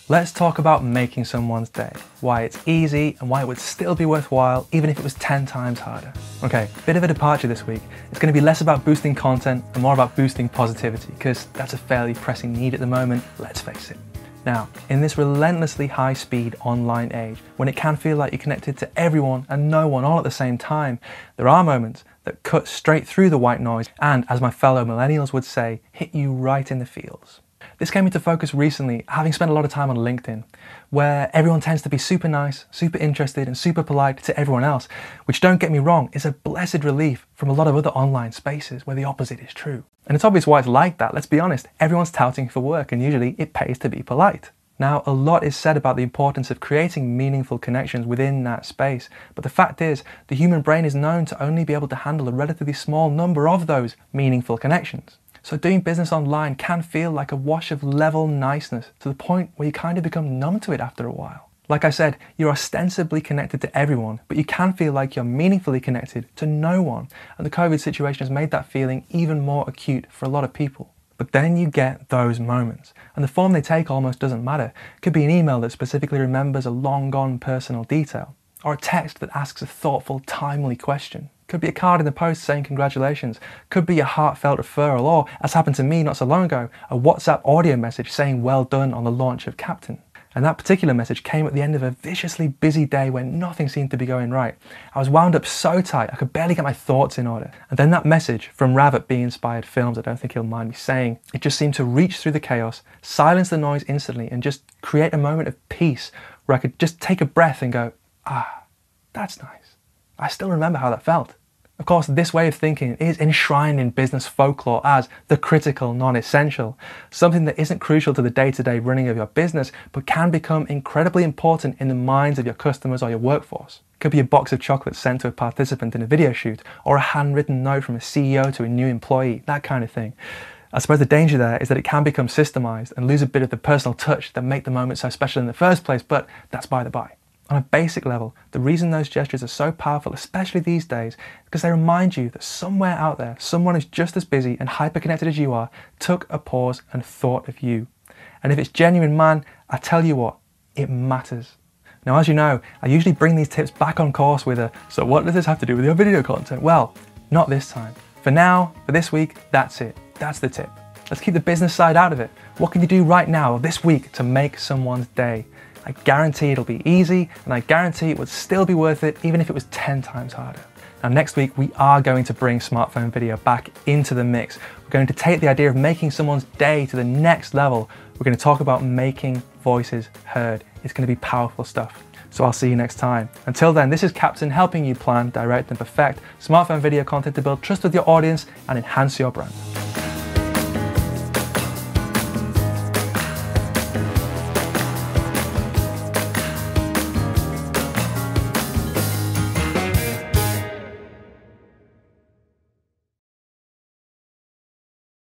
Let's talk about making someone's day, why it's easy and why it would still be worthwhile even if it was 10 times harder. Okay, bit of a departure this week. It's going to be less about boosting content and more about boosting positivity, because that's a fairly pressing need at the moment, let's face it. Now, in this relentlessly high-speed online age, when it can feel like you're connected to everyone and no one all at the same time, there are moments that cut straight through the white noise and, as my fellow millennials would say, hit you right in the feels. This came into focus recently, having spent a lot of time on LinkedIn, where everyone tends to be super nice, super interested and super polite to everyone else, which, don't get me wrong, is a blessed relief from a lot of other online spaces where the opposite is true. And it's obvious why it's like that, let's be honest. Everyone's touting for work and usually it pays to be polite. Now, a lot is said about the importance of creating meaningful connections within that space, but the fact is, the human brain is known to only be able to handle a relatively small number of those meaningful connections. So doing business online can feel like a wash of level niceness to the point where you kind of become numb to it after a while. Like I said, you're ostensibly connected to everyone, but you can feel like you're meaningfully connected to no one. And the COVID situation has made that feeling even more acute for a lot of people. But then you get those moments, and the form they take almost doesn't matter. It could be an email that specifically remembers a long gone personal detail, or a text that asks a thoughtful, timely question. Could be a card in the post saying congratulations, could be a heartfelt referral, or, as happened to me not so long ago, a WhatsApp audio message saying well done on the launch of Captain. And that particular message came at the end of a viciously busy day when nothing seemed to be going right. I was wound up so tight I could barely get my thoughts in order. And then that message from Rav at Be Inspired Films, I don't think he'll mind me saying, it just seemed to reach through the chaos, silence the noise instantly, and just create a moment of peace where I could just take a breath and go, ah, that's nice. I still remember how that felt. Of course, this way of thinking is enshrined in business folklore as the critical non-essential, something that isn't crucial to the day-to-day running of your business, but can become incredibly important in the minds of your customers or your workforce. It could be a box of chocolates sent to a participant in a video shoot, or a handwritten note from a CEO to a new employee, that kind of thing. I suppose the danger there is that it can become systemized and lose a bit of the personal touch that make the moment so special in the first place, but that's by the by. On a basic level, the reason those gestures are so powerful, especially these days, is because they remind you that somewhere out there, someone who's just as busy and hyper-connected as you are, took a pause and thought of you. And if it's genuine, man, I tell you what, it matters. Now, as you know, I usually bring these tips back on course with a, so what does this have to do with your video content? Well, not this time. For now, for this week, that's it. That's the tip. Let's keep the business side out of it. What can you do right now or this week to make someone's day? I guarantee it'll be easy, and I guarantee it would still be worth it even if it was 10 times harder. Now, next week we are going to bring smartphone video back into the mix. We're going to take the idea of making someone's day to the next level. We're going to talk about making voices heard. It's going to be powerful stuff. So I'll see you next time. Until then, this is Captain helping you plan, direct and perfect smartphone video content to build trust with your audience and enhance your brand.